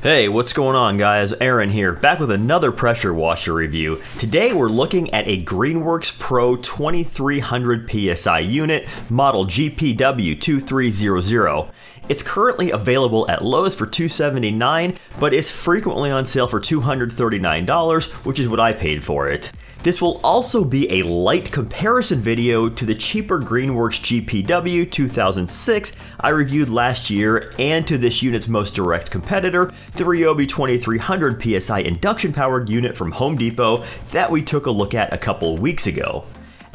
Hey, what's going on guys? Aaron here, back with another pressure washer review. Today we're looking at a Greenworks Pro 2300 PSI unit, model GPW2300. It's currently available at Lowe's for $279, but it's frequently on sale for $239, which is what I paid for it. This will also be a light comparison video to the cheaper Greenworks GPW2006 I reviewed last year and to this unit's most direct competitor, the Ryobi 2300 PSI induction powered unit from Home Depot that we took a look at a couple weeks ago.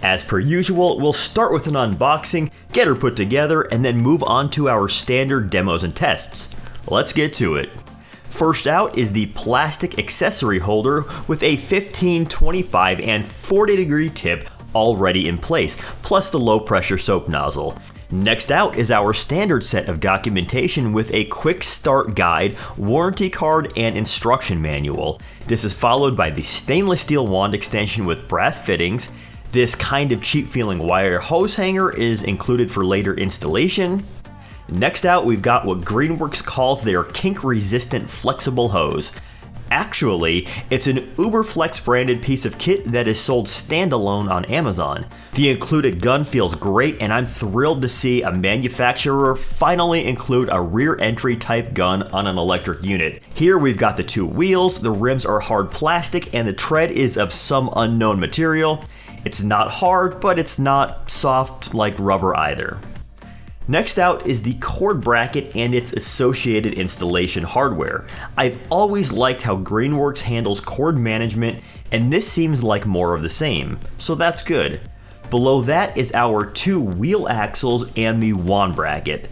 As per usual, we'll start with an unboxing, get her put together, and then move on to our standard demos and tests. Let's get to it. First out is the plastic accessory holder with a 15, 25, and 40 degree tip already in place, plus the low pressure soap nozzle. Next out is our standard set of documentation with a quick start guide, warranty card, and instruction manual. This is followed by the stainless steel wand extension with brass fittings. This kind of cheap feeling wire hose hanger is included for later installation. Next out, we've got what Greenworks calls their kink-resistant flexible hose. Actually, it's an Uberflex branded piece of kit that is sold standalone on Amazon. The included gun feels great, and I'm thrilled to see a manufacturer finally include a rear entry type gun on an electric unit. Here we've got the two wheels, the rims are hard plastic, and the tread is of some unknown material. It's not hard, but it's not soft like rubber either. Next out is the cord bracket and its associated installation hardware. I've always liked how Greenworks handles cord management, and this seems like more of the same, so that's good. Below that is our two wheel axles and the wand bracket.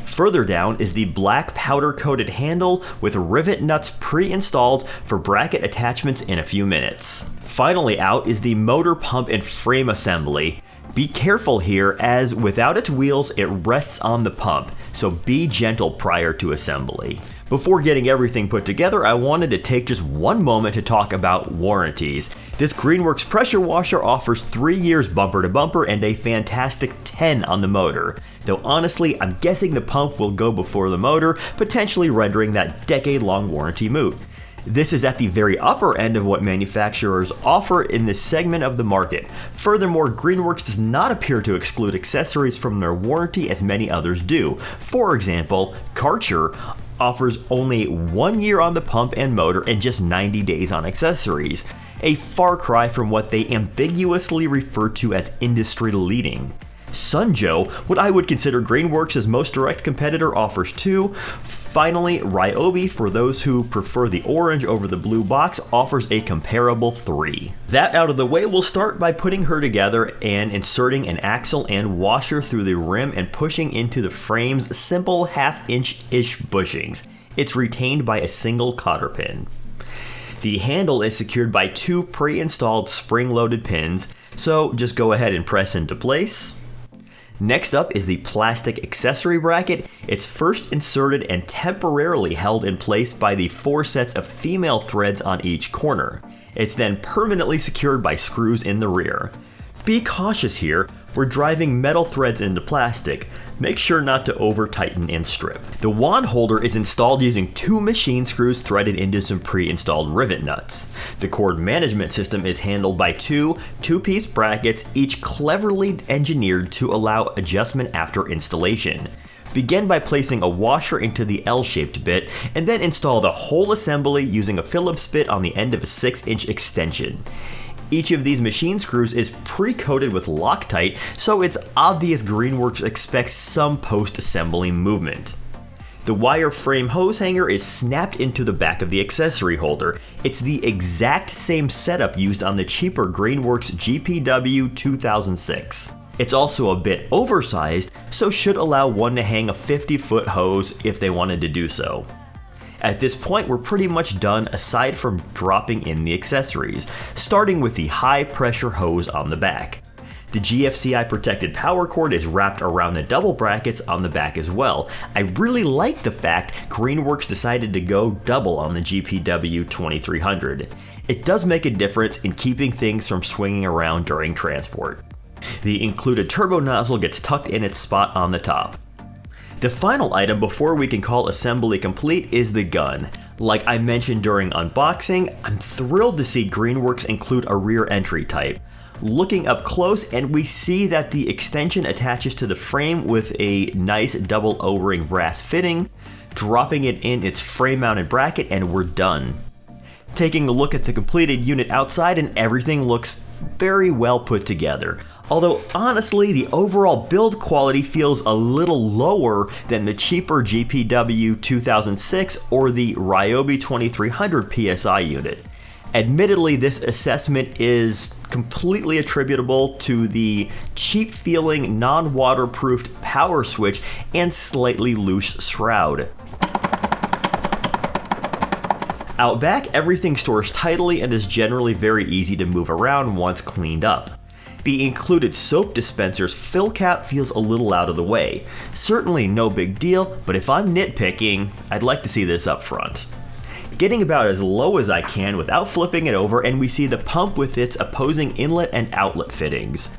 Further down is the black powder coated handle with rivet nuts pre-installed for bracket attachments in a few minutes. Finally out is the motor pump and frame assembly. Be careful here, as without its wheels it rests on the pump, so be gentle prior to assembly. Before getting everything put together, I wanted to take just one moment to talk about warranties. This Greenworks pressure washer offers 3 years bumper to bumper and a fantastic 10 on the motor. Though honestly, I'm guessing the pump will go before the motor, potentially rendering that decade-long warranty moot. This is at the very upper end of what manufacturers offer in this segment of the market. Furthermore, Greenworks does not appear to exclude accessories from their warranty as many others do. For example, Karcher offers only 1 year on the pump and motor and just 90 days on accessories. A far cry from what they ambiguously refer to as industry leading. SunJoe, what I would consider Greenworks' most direct competitor, offers 2. Finally, Ryobi, for those who prefer the orange over the blue box, offers a comparable 3. That out of the way, we'll start by putting her together and inserting an axle and washer through the rim and pushing into the frame's simple 1/2 inch-ish bushings. It's retained by a single cotter pin. The handle is secured by 2 pre-installed spring-loaded pins, so just go ahead and press into place. Next up is the plastic accessory bracket. It's first inserted and temporarily held in place by the 4 sets of female threads on each corner. It's then permanently secured by screws in the rear. Be cautious here, we're driving metal threads into plastic. Make sure not to over tighten and strip. The wand holder is installed using 2 machine screws threaded into some pre-installed rivet nuts. The cord management system is handled by 2 two-piece brackets, each cleverly engineered to allow adjustment after installation. Begin by placing a washer into the L-shaped bit, and then install the whole assembly using a Phillips bit on the end of a 6-inch extension. Each of these machine screws is pre-coated with Loctite, so it's obvious Greenworks expects some post-assembly movement. The wire frame hose hanger is snapped into the back of the accessory holder. It's the exact same setup used on the cheaper Greenworks GPW2006. It's also a bit oversized, so should allow one to hang a 50-foot hose if they wanted to do so. At this point, we're pretty much done aside from dropping in the accessories, starting with the high pressure hose on the back. The GFCI protected power cord is wrapped around the double brackets on the back as well. I really like the fact Greenworks decided to go double on the GPW2300. It does make a difference in keeping things from swinging around during transport. The included turbo nozzle gets tucked in its spot on the top. The final item before we can call assembly complete is the gun. Like I mentioned during unboxing, I'm thrilled to see Greenworks include a rear entry type. Looking up close, and we see that the extension attaches to the frame with a nice double O-ring brass fitting, dropping it in its frame mounted bracket, and we're done. Taking a look at the completed unit outside, and everything looks very well put together. Although honestly, the overall build quality feels a little lower than the cheaper GPW2006 or the Ryobi 2300 PSI unit. Admittedly, this assessment is completely attributable to the cheap-feeling, non-waterproofed power switch and slightly loose shroud. Out back, everything stores tidily and is generally very easy to move around once cleaned up. The included soap dispenser's fill cap feels a little out of the way. Certainly no big deal, but if I'm nitpicking, I'd like to see this up front. Getting about as low as I can without flipping it over, and we see the pump with its opposing inlet and outlet fittings.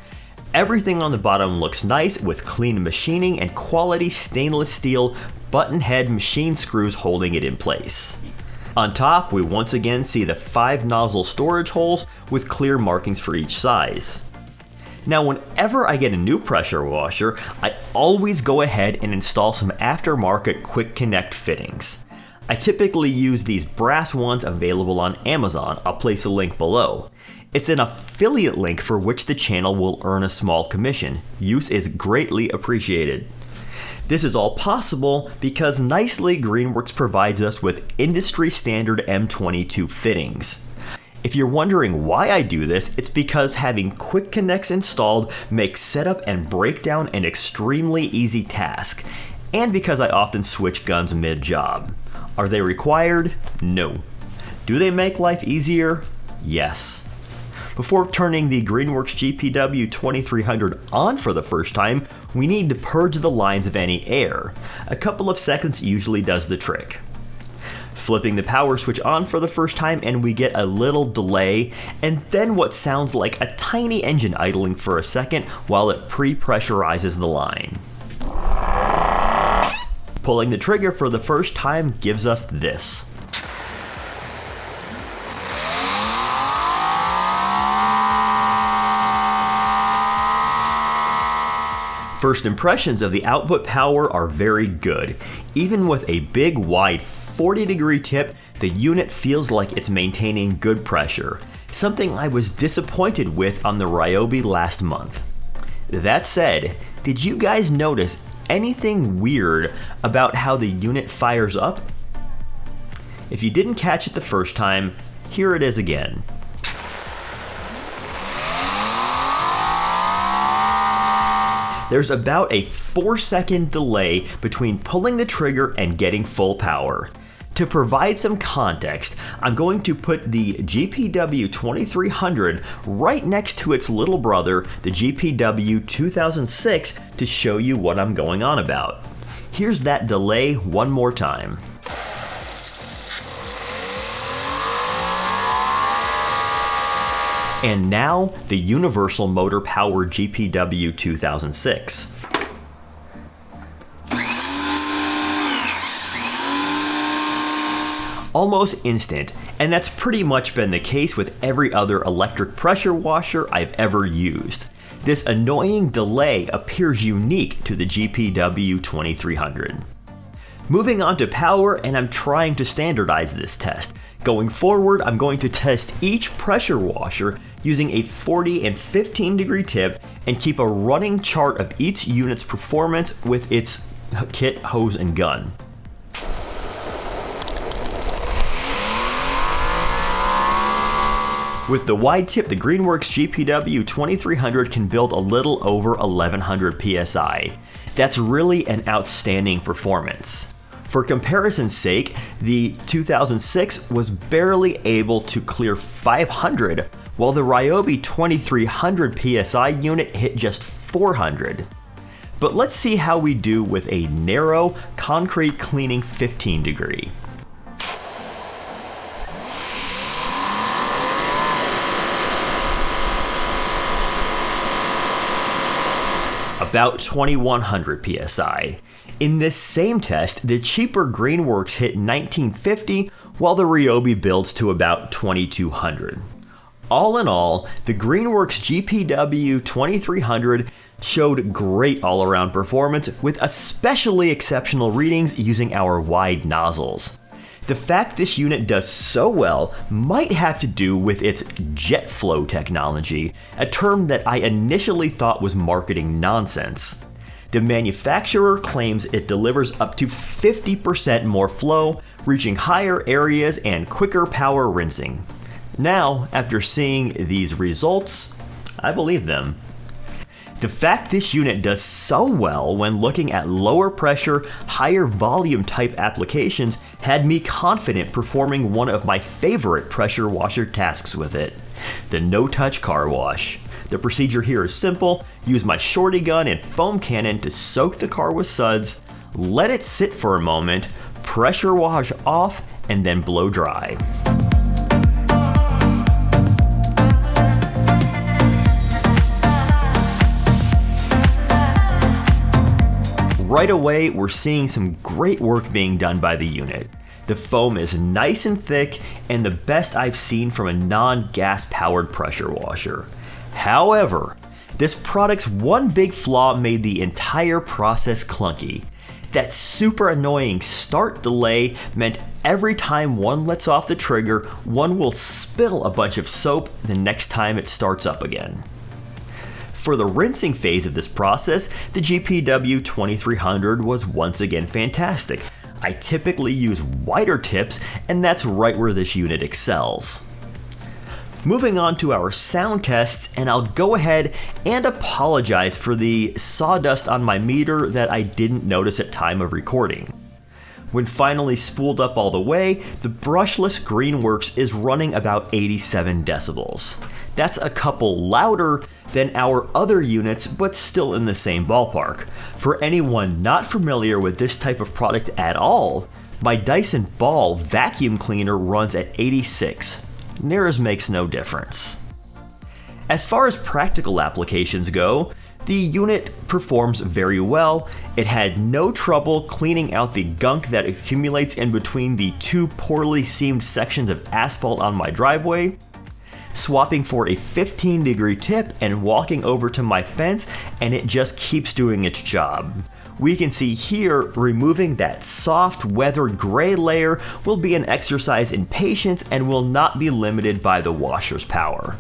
Everything on the bottom looks nice with clean machining and quality stainless steel button head machine screws holding it in place. On top, we once again see the 5 nozzle storage holes with clear markings for each size. Now, whenever I get a new pressure washer, I always go ahead and install some aftermarket quick connect fittings. I typically use these brass ones available on Amazon. I'll place a link below. It's an affiliate link for which the channel will earn a small commission. Use is greatly appreciated. This is all possible because nicely Greenworks provides us with industry standard M22 fittings. If you're wondering why I do this, it's because having quick connects installed makes setup and breakdown an extremely easy task, and because I often switch guns mid-job. Are they required? No. Do they make life easier? Yes. Before turning the Greenworks GPW2006 on for the first time, we need to purge the lines of any air. A couple of seconds usually does the trick. Flipping the power switch on for the first time, and we get a little delay, and then what sounds like a tiny engine idling for a second while it pre-pressurizes the line. Pulling the trigger for the first time gives us this. First impressions of the output power are very good. Even with a big wide 40-degree tip, the unit feels like it's maintaining good pressure, something I was disappointed with on the Ryobi last month. That said, did you guys notice anything weird about how the unit fires up? If you didn't catch it the first time, here it is again. There's about a 4-second delay between pulling the trigger and getting full power. To provide some context, I'm going to put the GPW2300 right next to its little brother, the GPW2006, to show you what I'm going on about. Here's that delay one more time. And now, the universal motor powered GPW2006. Almost instant, and that's pretty much been the case with every other electric pressure washer I've ever used. This annoying delay appears unique to the GPW2300. Moving on to power, and I'm trying to standardize this test. Going forward, I'm going to test each pressure washer using a 40 and 15 degree tip and keep a running chart of each unit's performance with its kit, hose, and gun. With the wide tip, the Greenworks GPW2300 can build a little over 1100 PSI. That's really an outstanding performance. For comparison's sake, the 2006 was barely able to clear 500, while the Ryobi 2300 PSI unit hit just 400. But let's see how we do with a narrow, concrete cleaning 15 degree. About 2100 PSI. In this same test, the cheaper Greenworks hit 1950, while the Ryobi builds to about 2200. All in all, the Greenworks GPW2300 showed great all-around performance with especially exceptional readings using our wide nozzles. The fact this unit does so well might have to do with its jet flow technology, a term that I initially thought was marketing nonsense. The manufacturer claims it delivers up to 50% more flow, reaching higher areas and quicker power rinsing. Now, after seeing these results, I believe them. The fact this unit does so well when looking at lower pressure, higher volume type applications had me confident performing one of my favorite pressure washer tasks with it, the no-touch car wash. The procedure here is simple: use my shorty gun and foam cannon to soak the car with suds, let it sit for a moment, pressure wash off, and then blow dry. Right away, we're seeing some great work being done by the unit. The foam is nice and thick, and the best I've seen from a non-gas powered pressure washer. However, this product's one big flaw made the entire process clunky. That super annoying start delay meant every time one lets off the trigger, one will spill a bunch of soap the next time it starts up again. For the rinsing phase of this process, the GPW2300 was once again fantastic. I typically use wider tips, and that's right where this unit excels. Moving on to our sound tests, and I'll go ahead and apologize for the sawdust on my meter that I didn't notice at time of recording. When finally spooled up all the way, the brushless Greenworks is running about 87 decibels. That's a couple louder than our other units, but still in the same ballpark. For anyone not familiar with this type of product at all, my Dyson Ball vacuum cleaner runs at 86. Nearest makes no difference. As far as practical applications go, the unit performs very well. It had no trouble cleaning out the gunk that accumulates in between the two poorly seamed sections of asphalt on my driveway, swapping for a 15-degree tip and walking over to my fence, and it just keeps doing its job. We can see here, removing that soft, weathered gray layer will be an exercise in patience and will not be limited by the washer's power.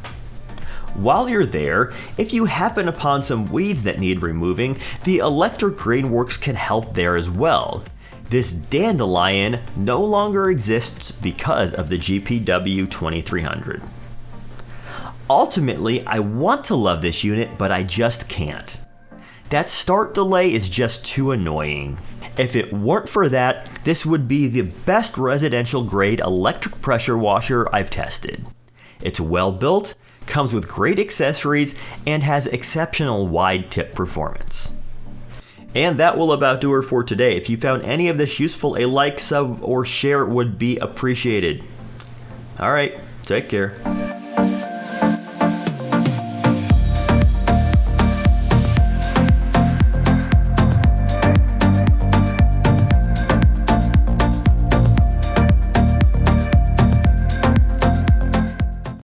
While you're there, if you happen upon some weeds that need removing, the electric Greenworks can help there as well. This dandelion no longer exists because of the GPW2300. Ultimately, I want to love this unit, but I just can't. That start delay is just too annoying. If it weren't for that, this would be the best residential grade electric pressure washer I've tested. It's well built, comes with great accessories, and has exceptional wide tip performance. And that will about do it for today. If you found any of this useful, a like, sub, or share would be appreciated. Alright, take care.